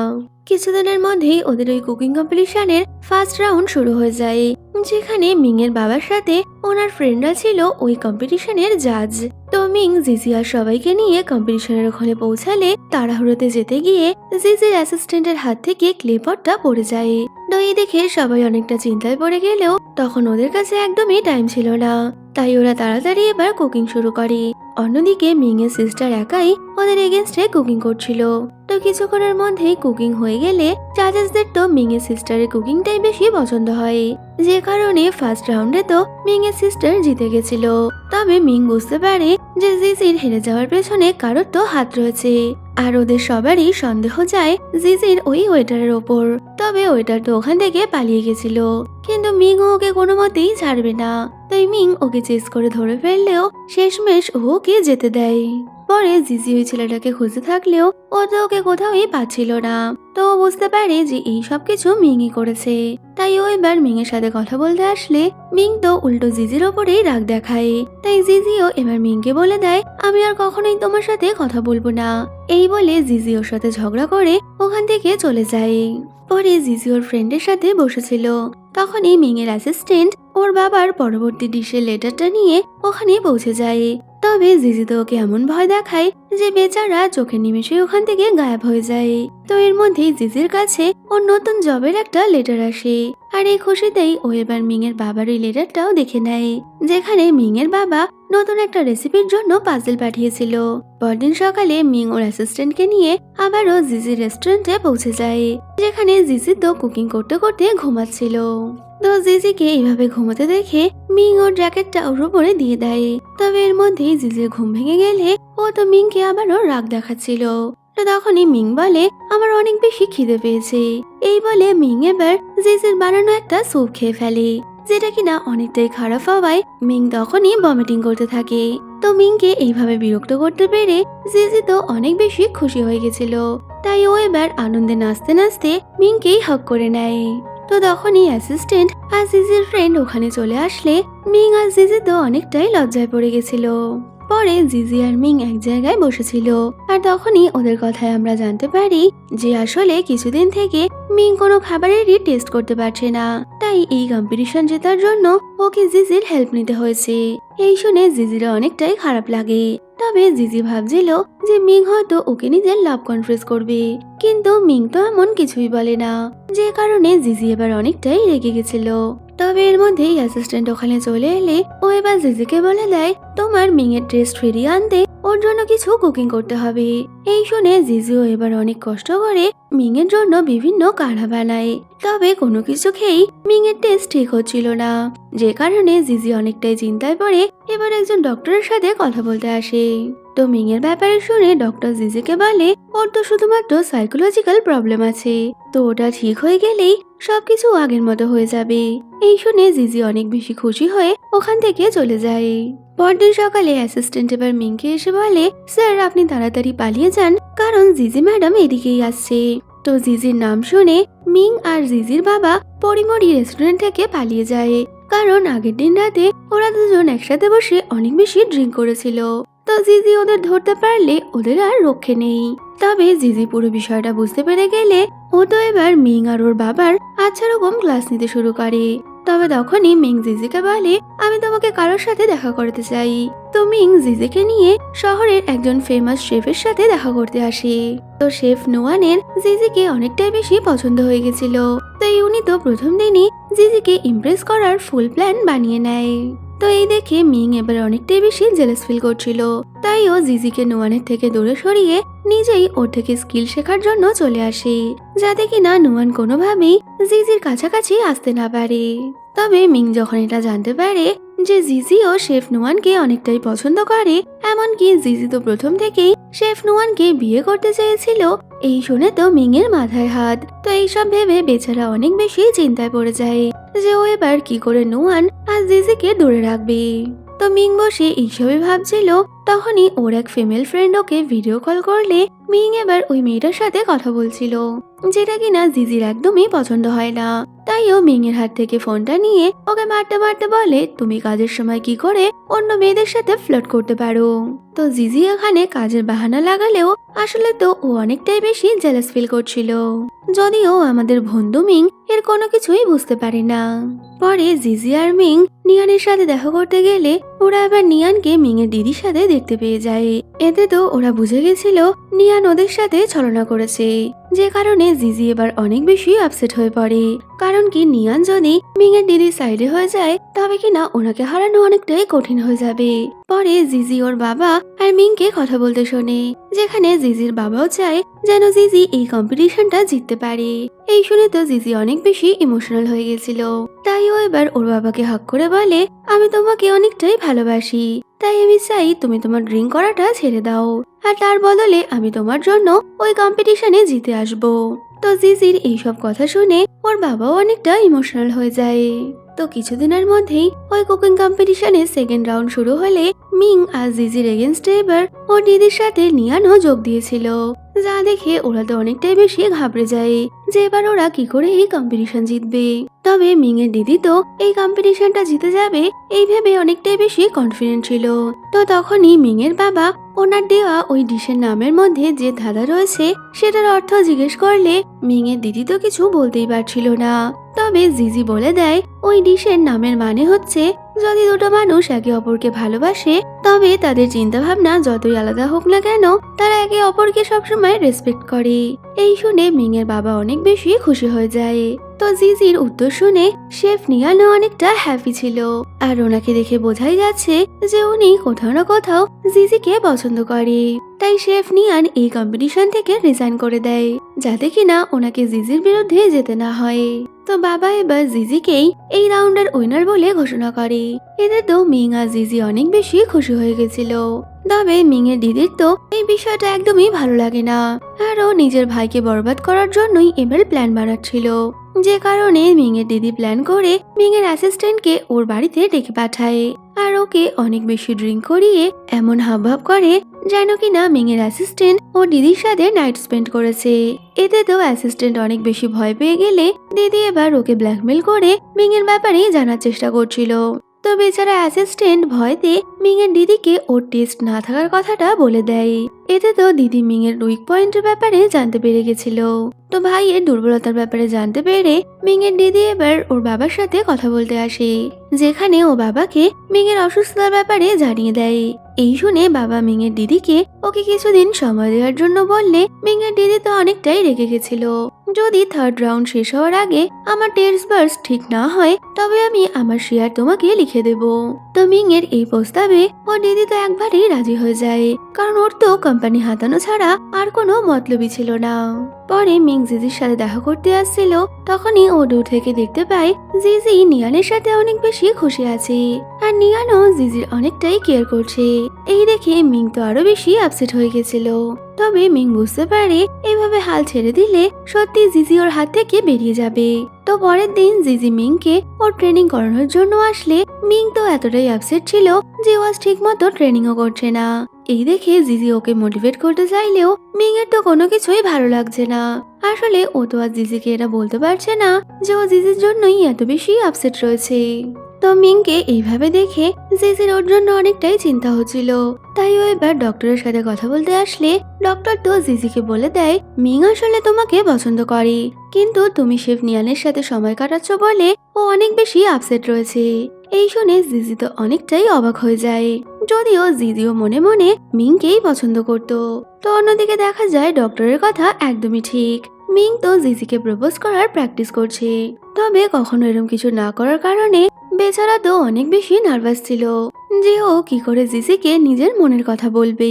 কিছুদিনের মধ্যেই ওদের ওই কুকিং কম্পিটিশনের ফার্স্ট রাউন্ড শুরু হয়ে যায়, যেখানে মিং এর বাবার সাথে ওনার ফ্রেন্ডরা ছিল ওই কম্পিটিশনের জাজ। তো মিং জিজি আর সবাইকে নিয়ে কম্পিটিশনের ওখানে পৌঁছালে তাড়াহুড়োতে যেতে গিয়ে জিজির অ্যাসিস্ট্যান্টের হাত থেকে ক্লে পটটা পড়ে যায়। তো এই দেখে সবাই অনেকটা চিন্তায় পড়ে গেলেও তখন ওদের কাছে একদমই টাইম ছিল না, তাই ওরা তাড়াতাড়ি এবার কুকিং শুরু করে। অন্যদিকে মিং এর সিস্টার একাই ওদের এগেনস্টে কুকিং করছিল। তো কিছুক্ষণের মধ্যেই কুকিং হয়ে গেলে জাজেসদের তো মিং এর সিস্টারের কুকিংটাই বেশি পছন্দ হয়, যে কারণে ফার্স্ট রাউন্ডে তো মিং এর সিস্টার জিতে গেছিল। তবে মিং বুঝতে পারে যে জিজির হেরে যাওয়ার পেছনে কারোর তো হাত রয়েছে, আর ওদের সবারই সন্দেহ যায় জিজির ওই ওয়েটারের ওপর। তবে ওয়েটার তো ওখান থেকে পালিয়ে গেছিল, কিন্তু মিং ওকে কোনো মতেই ছাড়বে না, তাই মিং ওকে চেস করে ধরে ফেললেও শেষমেশ ওকে যেতে দেয়। পরে জিজি ওই ছেলেটাকে খুঁজে থাকলেও ও তো ওকে কোথাওই পাচ্ছিল না। তো ও বুঝতে পারে যে এই সব কিছু মিংই করেছে, তাই ও এবার মিং এর সাথে কথা বলতে আসলে মিং তো উল্টো জিজির ওপরেই রাগ দেখায়। তাই জিজিও এবার মিংকে বলে দেয়, আমি আর কখনোই তোমার সাথে কথা বলবো না। এই বলে জিজি ওর সাথে ঝগড়া করে ওখান থেকে চলে যায়। পরে জিজি ওর ফ্রেন্ডের সাথে বসেছিল, তখনই মিং এর অ্যাসিস্ট্যান্ট ওর বাবার পরবর্তী ডিশের লেটারটা নিয়ে ওখানে পৌঁছে যায়। তবে জিজি তো ওকে এমন ভয় দেখায় যে বেচারা চোখের নিমেষে ওখান থেকে গায়েব হয়ে যায়। তো এর মধ্যেই জিজির কাছে ওর নতুন জবের একটা লেটার আসে, আর এই খুশিতেই ও এবার মিং এর বাবার ওই লেটারটাও দেখে নেয়, যেখানে মিং এর বাবা নতুন একটা রেসিপির জন্য পাজল পাঠিয়েছিল। পরদিন সকালে মিং ওর অ্যাসিস্ট্যান্টকে নিয়ে আবারও জিজির রেস্টুরেন্টে পৌঁছে যায়, যেখানে জিজি তো কুকিং করতে করতে ঘুমাচ্ছিল। তো জিজিকে এইভাবে ঘুমোতে দেখে মিং ওর জ্যাকেটটা ওর উপরে দিয়ে দেয়। তবে এর মধ্যেই জিজির ঘুম ভেঙে গেলে ও তো মিংকে আবারও রাগ দেখাচ্ছিল। তো তখনই মিং বলে, আমার অনেক বেশি খিদে পেয়েছে। এই বলে মিং এবার জিজির বানানো একটা স্যুপ খেয়ে ফেলে, যেটা কিনা অনেকটাই খারাপ হওয়ায় মিং তখনই ভমিটিং করতে থাকে। তো মিংকে এইভাবে বিরক্ত করতে পেরে জিজি তো অনেক বেশি খুশি হয়ে গেছিল, তাই ও এবার আনন্দে নাচতে নাচতে মিংকেই হক করে নেয়। তো তখনই অ্যাসিস্ট্যান্ট আর জিজির ফ্রেন্ড ওখানে চলে আসলে মিং আর জিজি তো অনেকটাই লজ্জায় পড়ে গেছিল। পরে জিজি আর মিং এক জায়গায় বসেছিল, আর তখনই ওদের কথায় আমরা জানতে পারি যে আসলে কিছুদিন থেকে মিং কোনো খাবারেরই টেস্ট করতে পারছে না, তাই এই কম্পিটিশন জেতার জন্য ওকে জিজির হেল্প নিতে হয়েছে। এই শুনে জিজির অনেকটাই খারাপ লাগে। তবে জিজি ভাবছিল যে মিং হয়তো ওকে নিজের লাভ কনফেস করবে, কিন্তু মিং তো এমন কিছুই বলে না, যে কারণে জিজি এবার অনেকটাই রেগে গেছিল। তবে এর মধ্যেই অ্যাসিস্ট্যান্ট ওখানে চলে এলে ও এবার জিজিকে বলে দেয়, তোমার মিং এর টেস্ট ফিরিয়ে আনতে ওর জন্য কিছু কুকিং করতে হবে। এই শুনে জিজিও এবার অনেক কষ্ট করে মিং এর জন্য বিভিন্ন কাঢ়া বানায়। তবে কোনো কিছু খেয়েই মিং এর টেস্ট ঠিক হচ্ছিল না, যে কারণে জিজি অনেকটাই চিন্তায় পড়ে এবার একজন ডক্টরের সাথে কথা বলতে আসে। তো মিং এর ব্যাপারে শুনে ডক্টর জিজিকে বলে ওর তো শুধুমাত্র সাইকোলজিক্যাল প্রবলেম আছে, তো ওটা ঠিক হয়ে গেলেই সবকিছু আগের মতো হয়ে যাবে। এই শুনে জিজি অনেক বেশি খুশি হয়ে ওখান থেকে চলে যায়। পরদিন সকালে অ্যাসিস্ট্যান্ট এবার মিংকে এসে বলে, স্যার আপনি তাড়াতাড়ি পালিয়ে যান, কারণ জিজি ম্যাডাম এদিকেই আসছে। তো জিজির নাম শুনে মিং আর জিজির বাবা পরিমরি রেস্টুরেন্ট থেকে পালিয়ে যায়, কারণ আগের দিন রাতে ওরা দুজন একসাথে বসে অনেক বেশি ড্রিঙ্ক করেছিল। তো জিজি ওদের ধরতে পারলে ওদের আর রক্ষে নেই। তবে জিজি পুরো বিষয়টা বুঝতে পেরে গেলে ও তো এবার মিং আর ওর বাবার আচ্ছা রকম ক্লাস নিতে শুরু করে। তবে তখনই মিং জিজিকে বলে, আমি তোমাকে কারোর সাথে দেখা করতে চাই। তো মিং জিজিকে নিয়ে শহরের একজন ফেমাস শেফের সাথে দেখা করতে আসে। তো শেফ নুয়ানের জিজিকে অনেকটাই বেশি পছন্দ হয়ে গেছিল, তাই উনি তো প্রথম দিনই জিজিকে ইমপ্রেস করার ফুল প্ল্যান বানিয়ে নেয়। তো এই দেখে মিং এবার অনেকটাই বেশি জেলাস ফিল করছিল, তাই ও জিজিকে নুয়ানের থেকে দূরে সরিয়ে নিজেই ওর থেকে স্কিল শেখার জন্য চলে আসে, যাতে কিনা নুয়ান কোনোভাবেই জিজির কাছাকাছি আসতে না পারে। তবে মিং যখন এটা জানতে পারে যে জিজি ও শেফ নুয়ানকে অনেকটাই পছন্দ করে, এমনকি জিজি তো প্রথম থেকেই শেফ নুয়ানকে বিয়ে করতে চেয়েছিল, এই শুনে তো মিং এর মাথায় হাত। তো এইসব ভেবে বেচারা অনেক বেশি চিন্তায় পড়ে যায় যে ও এবার কি করে নুয়ান আর জিজিকে দূরে রাখবে। তো মিং বসে এইসবই ভাবছিল, তখনই ওর এক ফিমেল ফ্রেন্ড ওকে ভিডিও কল করলে মিং এবার ওই মেয়েটার সাথে কথা বলছিল, যেটা কিনা জিজির একদমই পছন্দ হয় না। তাই ও মিং এর হাত থেকে ফোনটা নিয়ে ওকে মারতে মারতে বলে, তুমি কাজের সময় কি করে অন্য মেয়েদের সাথে ফ্লার্ট করতে পারো। তো জিজি এখানে কাজের বাহানা লাগালেও আসলে তো ও অনেকটাই বেশি জেলাস ফিল করছিল, যদিও আমাদের বন্ধু মিং এর কোনো কিছুই বুঝতে পারে না। পরে জিজি আর মিং নিয়ানের সাথে দেখা করতে গেলে ওরা এবার নিয়ানকে মিং এর দিদির সাথে দেখতে পেয়ে যায়। এতে তো ওরা বুঝে গেছিল নিয়ান ওদের সাথে ছলনা করেছে, যে কারণে জিজি এবার অনেক বেশি আপসেট হয়ে পড়ে, কারণ কি নিয়ান যদি মিং এর দিদির সাইডে হয়ে যায় তবে কিনা ওনাকে হারানো অনেকটাই কঠিন হয়ে যাবে। পরে জিজি ওর বাবা আর মিংকে কথা বলতে শোনে, যেখানে জিজির বাবাও চায় যেন জিজি এই কম্পিটিশনটা জিততে পারে। এই শুনে তো জিজি অনেক বেশি ইমোশনাল হয়ে গেছিল, তাই ও এবার ওর বাবাকে হাক করে বলে, আমি তোমাকে অনেকটাই ভালোবাসি, তাই আমি চাই তুমি তোমার ড্রিঙ্ক করাটা ছেড়ে দাও, আর তার বদলে আমি তোমার জন্য ওই কম্পিটিশনে জিতে আসবো। তো জিজির এইসব কথা শুনে ওর বাবাও অনেকটা ইমোশনাল হয়ে যায়। তো কিছুদিনের মধ্যেই ওই কুকিং কম্পিটিশনের সেকেন্ড রাউন্ড শুরু হলে মিং আর জিজির এগেনস্টে এবার ওর দিদির সাথে নিয়ানও যোগ দিয়েছিল, যা দেখে ওরা তো অনেকটাই বেশি ঘাবড়ে যায় যে এবার ওরা কি করে এই কম্পিটিশন জিতবে। তবে মিং এর দিদি তো এই কম্পিটিশনটা জিতে যাবে এই ভেবে অনেকটাই বেশি কনফিডেন্ট ছিল। তো তখনই মিং এর বাবা ওনার দেওয়া ওই ডিশের নামের মধ্যে যে ধাঁধা রয়েছে সেটার অর্থ জিজ্ঞেস করলে মিং এর দিদি তো কিছু বলতেই পারছিল না। তবে জিজি বলে দেয় ওই ডিশের নামের মানে হচ্ছে, যদি দুটো মানুষ একে অপরকে ভালোবাসে তবে তাদের চিন্তা ভাবনা যতই আলাদা হোক না কেন তারা একে অপরকে সবসময় রেসপেক্ট করে। এই শুনে মিং এর বাবা অনেক বেশি খুশি হয়ে যায়। তো জিজির উত্তর শুনে শেফ নিয়ানও অনেকটা হ্যাপি ছিল, আর ওনাকে দেখে বোঝাই যাচ্ছে যে উনি কোথাও না কোথাও জিজিকে পছন্দ করে। তাই শেফ নিয়ান এই কম্পিটিশন থেকে রিজাইন করে দেয়, যাতে কিনা ওনাকে জিজির বিরুদ্ধে যেতে না হয়। তো বাবা এবার জিজিকেই এই রাউন্ডের উইনার বলে ঘোষণা করে। এতে তো মিং আর জিজি অনেক বেশি খুশি হয়ে গেছিল। তবে মিং এর দিদির তো এই বিষয়টা একদমই ভালো লাগে না, আর ও নিজের ভাইকে বরবাদ করার জন্যই এবার প্ল্যান বানাচ্ছিল, যে কারণে মিং এর দিদি প্ল্যান করে মিং এর অ্যাসিস্ট্যান্টকে ওর বাড়িতে ডেকে পাঠায়, আর ওকে অনেক বেশি ড্রিঙ্ক করিয়ে এমন হাবভাব করে যেন কিনা মিং এর অ্যাসিস্ট্যান্ট ওর দিদির সাথে নাইট স্পেন্ড করেছে। এতে তো অ্যাসিস্ট্যান্ট অনেক বেশি ভয় পেয়ে গেলে দিদি এবার ওকে ব্ল্যাকমেল করে মিং এর ব্যাপারে জানার চেষ্টা করছিল। তো বেচারা অ্যাসিস্ট্যান্ট ভয়তে মিং এর দিদিকে ওর টেস্ট না থাকার কথাটা বলে দেয়। এতে তো দিদি মিং এর উইক পয়েন্টের ব্যাপারে জানতে পেরে গেছিল। তো ভাইয়ের দুর্বলতার ব্যাপারে জানতে পেরে মিং এর দিদি এবার ওর বাবার সাথে কথা বলতে আসে, যেখানে ও বাবাকে মিং এর অসুস্থতার ব্যাপারে জানিয়ে দেয়। এই শুনে বাবা মিং এর দিদিকে ওকে কিছুদিন সময় দেওয়ার জন্য বললে মিং এর দিদি তো অনেকটাই রেগে গেছিল, যদি থার্ড রাউন্ড শেষ হওয়ার আগে আমার টেস্ট বার্স ঠিক না হয় তবে আমি আমার শেয়ার তোমাকে লিখে দেব। তো মিং এর এই প্রস্তাবে ওর দিদি তো একবারেই রাজি হয়ে যায়, কারণ ওর তো কোম্পানি হাতানো ছাড়া আর কোনো মতলবই ছিল না। পরে মিং জিজির সাথে দেখা করতে আসছিল, তখনই ও দূর থেকে দেখতে পায় জিজি নিয়ানের সাথে অনেক বেশি খুশি আছে, আর নিয়ানও জিজির অনেকটাই কেয়ার করছে। এই দেখে মিং তো আরো বেশি আপসেট হয়ে গেছিল। তবে মিং বুঝতে পারে এভাবে হাল ছেড়ে দিলে সত্যি জিজি ওর হাত থেকে বেরিয়ে যাবে। তো পরের দিন জিজি মিংকে ওর ট্রেনিং করানোর জন্য আসলে মিং তো এতটাই আপসেট ছিল যে ও আজ ঠিক মতো ট্রেনিংও করছে না। এই দেখে জিজি ওকে মোটিভেট করতে চাইলেও মিং এর তো কোনো কিছুই ভালো লাগছে না। আসলে ও তো আজ জিজিকে এটা বলতে পারছে না যে ও জিজির জন্যই এত বেশি আপসেট রয়েছে। তো মিংকে এইভাবে দেখে জিজির ওর জন্য অনেকটাই চিন্তা হচ্ছিল, তাই ও এবার ডক্টরের সাথে কথা বলতে আসলে ডক্টর তো জিজিকে বলে দেয় মিং আসলে তোমাকে পছন্দ করে, কিন্তু তুমি শেফ নিয়ানের সাথে সময় কাটাচ্ছ বলে ও অনেক বেশি আপসেট রয়েছে। এই শুনে জিজি তো অনেকটাই অবাক হয়ে যায়, যদিও জিজিও মনে মনে মিংকেই পছন্দ করত। তো অন্যদিকে দেখা যায় ডক্টরের কথা একদমই ঠিক, মিং তো জিজিকে প্রপোজ করার প্র্যাকটিস করছে। তবে কখনো এরকম কিছু না করার কারণে বেচারা তো অনেক বেশি নার্ভাস ছিল যে ও কি করে জিজিকে নিজের মনের কথা বলবে।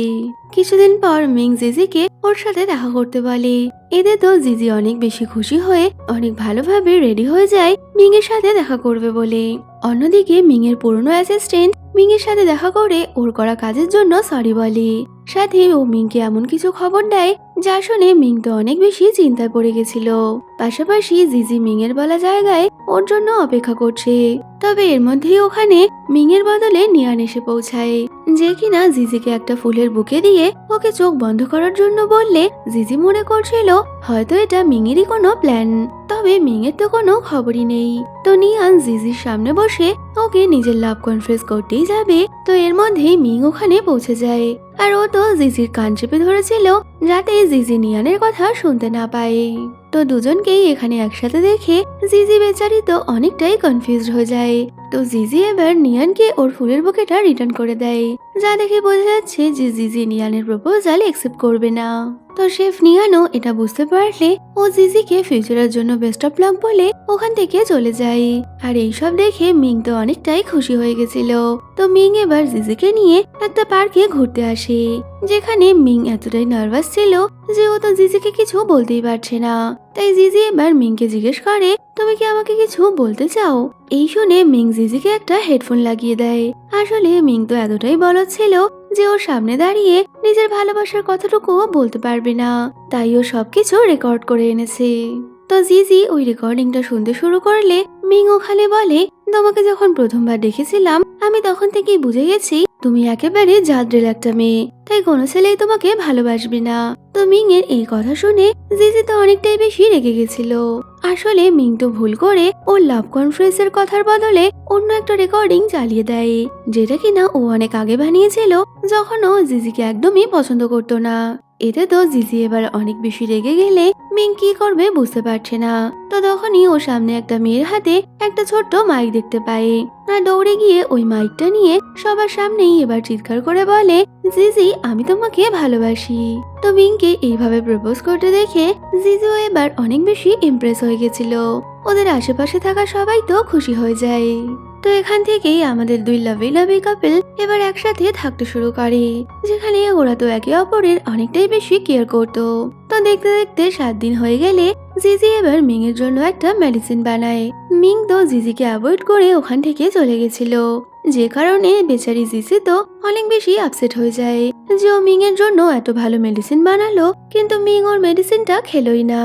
কিছুদিন পর মিং জিজিকে ওর সাথে দেখা করতে বলে। এতে তো জিজি অনেক বেশি খুশি হয়ে অনেক ভালোভাবে রেডি হয়ে যায় মিং এর সাথে দেখা করবে বলে। অন্যদিকে মিং এর পুরনো অ্যাসিস্ট্যান্ট মিং এর সাথে দেখা করে ওর করা কাজের জন্য সরি বলে, সাথে ও মিংকে এমন কিছু খবর দেয় যা শুনে মিং তো অনেক বেশি চিন্তায় পড়ে গেছিল। পাশাপাশি জিজি মিং এর বলা জায়গায় ওর জন্য অপেক্ষা করছে। তবে এর মধ্যেই ওখানে মিং এর বদলে নিয়ান এসে পৌঁছায়, যে কিনা জিজিকে একটা ফুলের বুকে দিয়ে ওকে চোখ বন্ধ করার জন্য বললে জিজি মনে করছিল হয়তো এটা মিং এরই কোনো প্ল্যান। তবে মিং এর তো কোনো খবরই নেই। তো নিয়ান জিজির সামনে বসে ওকে নিজের লাভ কনফেস করতেই যাবে, তো এর মধ্যেই মিং ওখানে পৌঁছে যায়। আর ও তো জিজির কান চেপে ধরেছিল যাতে জিজি নিয়ানের কথা শুনতে না পায়। তো দুজনকেই এখানে একসাথে দেখে জিজি বেচারি তো অনেকটাই কনফিউজড হয়ে যায়। তো জিজি এবার নিয়ানকে ওর ফুলের বুকেটা রিটার্ন করে দেয়, যা দেখে বোঝা যাচ্ছে যে জিজি নিয়ানের প্রপোজাল অ্যাকসেপ্ট করবে না। তো শেফ নিয়ানও এটা বুঝতে পারলে ও জিজিকে ফিউচারের জন্য বেস্ট অফ লাক বলে ওখান থেকে চলে যায়। আর এইসব দেখে মিং তো অনেকটাই খুশি হয়ে গেছিল। তো মিং এবার জিজিকে নিয়ে একটা পার্কে ঘুরতে আসে, যেখানে মিং এতটাই নার্ভাস ছিল যে ও তো জিজিকে কিছু বলতেই পারছে না। তাই জিজি এবার মিংকে জিজ্ঞেস করে তুমি কি আমাকে কিছু বলতে চাও? এই শুনে মিং জিজিকে একটা হেডফোন লাগিয়ে দেয়। আসলে মিং তো এতটাই বলদ ছিল যে ওর সামনে দাঁড়িয়ে নিজের ভালোবাসার কথাটুকুও বলতে পারবে না, তাই ও সবকিছু রেকর্ড করে এনেছে। তো জিজি ওই রেকর্ডিংটা শুনতে শুরু করলে মিং ওখানে বলে তোমাকে যখন প্রথমবার দেখেছিলাম আমি তখন থেকেই বুঝে গেছি তুমি একেবারে জাদ্রেল একটা মেয়ে, তাই কোনো ছেলেই তোমাকে ভালোবাসবে না। তো মিং এর এই কথা শুনে জিজি তো অনেকটাই বেশি রেগে গেছিল। আসলে মিং তো ভুল করে ওর লাভ কনফারেন্সের কথার বদলে অন্য একটা রেকর্ডিং চালিয়ে দেয়, যেটা কিনা ও অনেক আগে বানিয়েছিল যখন ও জিজিকে একদমই পছন্দ করতো না। এতে তো জিজি এবার অনেক বেশি রেগে গেলে মিং কি করবে বুঝতে পারছে না। তো তখনই ওর সামনে একটা মেয়ের হাতে একটা ছোট্ট মাইক দেখতে পায়, আর দৌড়ে গিয়ে ওই মাইকটা নিয়ে সবার সামনেই এবার চিৎকার করে বলে জিজি আমি তোমাকে ভালোবাসি। তো মিংকে এইভাবে প্রপোজ করতে দেখে জিজিও এবার অনেক বেশি ইমপ্রেস হয়ে গেছিল। ওদের আশেপাশে থাকা সবাই তো খুশি হয়ে যায়। তো এখান থেকেই আমাদের দুই লাভি লাভি কাপল এবার একসাথে থাকতে শুরু করে, যেখানে ওরা তো একে অপরের অনেকটাই বেশি কেয়ার করতো। তো দেখতে দেখতে 7 দিন হয়ে গেলে জিজি এবার মিং এর জন্য একটা মেডিসিন বানায়। মিং তো জিজিকে অ্যাভয়েড করে ওখান থেকে চলে গেছিল, যে কারণে বেচারি জিজি তো অনেক বেশি আপসেট হয়ে যায় যে ও মিং এর জন্য এত ভালো মেডিসিন বানালো কিন্তু মিং ওর মেডিসিনটা খেলোই না।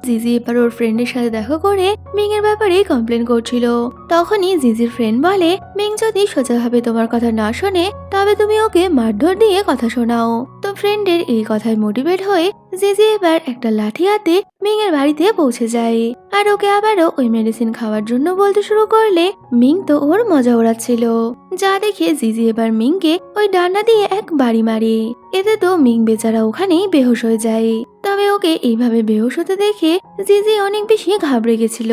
জিজি এবার ওর ফ্রেন্ডের সাথে দেখা করে মিং এর ব্যাপারে কমপ্লেন করছিল। তখনই জিজির ফ্রেন্ড বলে মিং যদি সোজাভাবে তোমার কথা না শোনে তবে তুমি ওকে মারধর দিয়ে কথা শোনাও। তো ফ্রেন্ডের এই কথায় মোটিভেট হয়ে জিজি এবার একটা লাঠি হাতে মিং এর বাড়িতে পৌঁছে যায়, আর ওকে আবারও ওই মেডিসিন খাওয়ার জন্য বলতে শুরু করলে মিং তো ওর মজা ওড়াচ্ছিল, যা দেখে জিজি এবার মিংকে ওই ডান্ডা দিয়ে এক বাড়ি মারে। এতে তো মিং বেচারা ওখানেই বেহুশ হয়ে যায়। তবে ওকে এইভাবে বেহুশ হতে দেখে জিজি অনেক বেশি ঘাবড়ে গেছিল।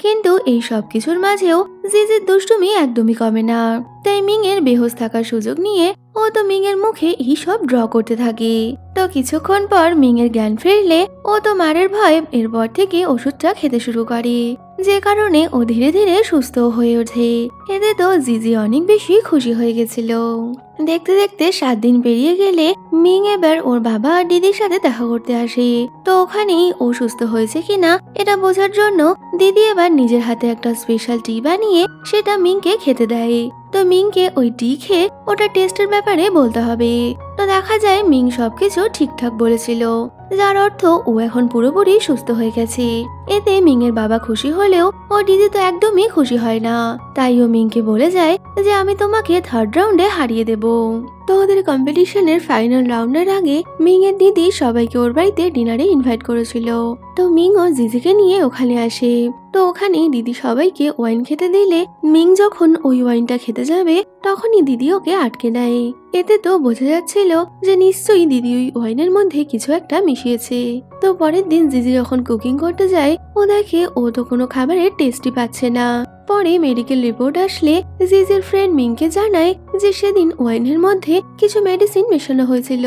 কিন্তু এই সব কিছুর মাঝেও জিজির দুষ্টুমি একদমই কমে না। তাই মিং এর বেহুশ থাকার সুযোগ নিয়ে ও তো মিং এর মুখে এই সব ড্র করতে থাকে। তো কিছুক্ষণ পর মিং এর জ্ঞান ফিরলে ও তো মারের ভয়ে এরপর থেকে ওষুধটা খেতে শুরু করে, যে কারণে ও ধীরে ধীরে সুস্থ হয়ে ওঠে। এতে তো জিজি অনেক বেশি খুশি হয়ে গেছিল। দেখতে দেখতে 7 দিন পেরিয়ে গেলে মিং এবার ওর বাবা আর দিদির সাথে দেখা করতে আসে। তো ওখানেই ও সুস্থ হয়েছে কিনা এটা বোঝার জন্য দিদি এবার নিজের হাতে একটা স্পেশাল টি বানিয়ে সেটা মিংকে খেতে দেয়। তো মিংকে ওই টি খেয়ে ওটা টেস্টের ব্যাপারে বলতে হবে। তো দেখা যায় মিং সবকিছু ঠিকঠাক বলেছিল, যার অর্থ ও এখন পুরোপুরি সুস্থ হয়ে গেছে। এতে মিং এর বাবা খুশি হলেও ও দিদি তো একদমই খুশি হয় না। তাই ও মিংকে বলে যায় যে আমি তোমাকে 3rd রাউন্ডে হারিয়ে দেব। তো ওদের কম্পিটিশনের ফাইনাল রাউন্ডের আগে মিং এর দিদি সবাইকে ওর বাড়িতে ডিনারে ইনভাইট করেছিল। তো মিং ও জিজিকে নিয়ে ওখানে আসে। তো ওখানে দিদি সবাইকে ওয়াইন খেতে দিলে মিং যখন ওই ওয়াইনটা খেতে যাবে তখনই দিদি ওকে আটকে দেয়। এতে তো বোঝা যাচ্ছিল যে নিশ্চয়ই দিদি ওই ওয়াইনের মধ্যে কিছু একটা মিশিয়েছে। তো পরের দিন জিজি যখন কুকিং করতে যায় ও দেখে ও তো কোনো খাবারের টেস্টই পাচ্ছে না। পরে মেডিকেল রিপোর্ট আসলে জিজির ফ্রেন্ড মিংকে জানায় যে সেদিন ওয়াইনের মধ্যে কিছু মেডিসিন মেশানো হয়েছিল,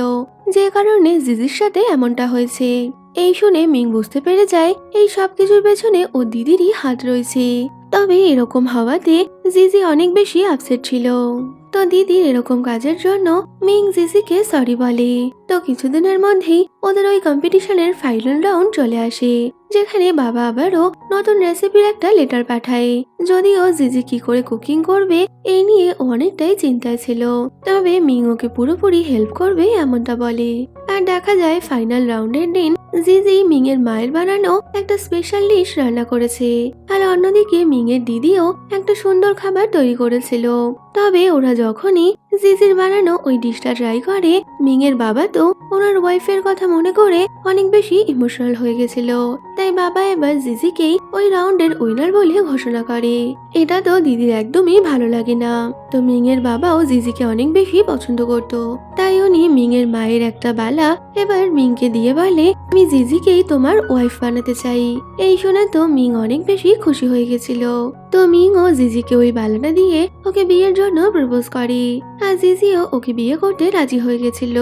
যে কারণে জিজির সাথে এমনটা হয়েছে। এই শুনে মিং বুঝতে পেরে যায় এই সব কিছুর পেছনে ও দিদিরই হাত রয়েছে। তবে এরকম হওয়াতে জিজি অনেক বেশি আপসেট ছিল। তো দিদির এরকম কাজের জন্য মিং জিজিকে সরি বলে। তো কিছুদিনের মধ্যেই ওদের ওই কম্পিটিশনের ফাইনাল রাউন্ড চলে আসে, যেখানে বাবা আবারও নতুন রেসিপির একটা লেটার পাঠায়। যদিও জিজি কি করে কুকিং করবে এই নিয়ে ও অনেকটাই চিন্তায় ছিল, তবে মিং ওকে পুরোপুরি হেল্প করবে এমনটা বলে। আর দেখা যায় ফাইনাল রাউন্ডের দিন জিজি মিং এর মায়ের বানানো একটা স্পেশাল ডিশ রান্না করেছে। আর অন্যদিকে মিং এর দিদিও একটা সুন্দর খাবার তৈরি করেছিল। তবে ওরা যখনই জিজির বানানো ওই ডিশটা ট্রাই করে মিং এর বাবা তো ওনার ওয়াইফের কথা মনে করে অনেক বেশি ইমোশনাল হয়ে গেছিল। তাই বাবা এবার জিজিকেই ওই রাউন্ডের উইনার বলে ঘোষণা করে। এটা তো দিদির একদমই ভালো লাগে না। তো মিং এর বাবাও জিজিকে অনেক বেশি পছন্দ করত, তাই উনি মিং এর মায়ের একটা বালা এবার মিংকে দিয়ে বলে আমি জিজিকেই তোমার ওয়াইফ বানাতে চাই। এই শুনে তো মিং অনেক বেশি খুশি হয়ে গেছিল। তো মিং ও জিজিকে ওই বালাটা দিয়ে ওকে বিয়ের জন্য প্রপোজ করে, আর জিজিও ওকে বিয়ে করতে রাজি হয়ে গেছিল।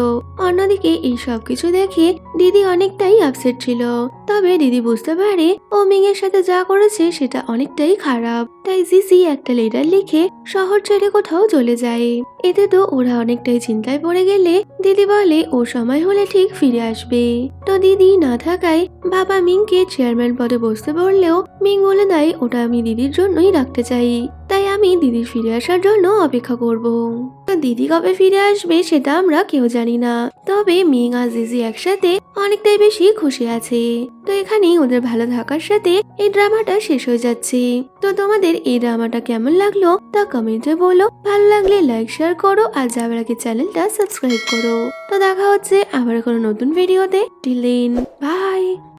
অন্যদিকে এই সব কিছু দেখে দিদি অনেকটাই আপসেট ছিল। তবে দিদি বুঝতে পারে ও মিং এর সাথে যা করেছে সেটা অনেকটাই খারাপ। তাই জিজি একটা লেটার লিখে শহর ছেড়ে কোথাও চলে যায়। এতে তো ওরা অনেকটাই চিন্তায় পড়ে গেলে দিদি বলে ও সময় হলে ঠিক ফিরে আসবে। তো দিদি না থাকায় বাবা মিংকে চেয়ারম্যান পদে বসতে বললেও মিং বলে দেয় ওটা আমি দিদির জন্যই রাখতে চাই, তাই আমি দিদির ফিরে আসার জন্য অপেক্ষা করব। তো দিদি কবে ফিরে আসবে সেটা আমরা কেউ জানি না, তবে মিং আর জিজি একসাথে অনেকটাই বেশি খুশি আছে। তো এখানেই ওদের ভালো থাকার সাথে এই ড্রামাটা শেষ হয়ে যাচ্ছে। তো তোমাদের এই ড্রামাটা কেমন লাগলো তা কমেন্টে বলো। ভালো লাগলে লাইক শেয়ার করো আর যাবার আগে চ্যানেলটা সাবস্ক্রাইব করো। তো দেখা হচ্ছে আবার কোনো নতুন ভিডিওতে। Till then by.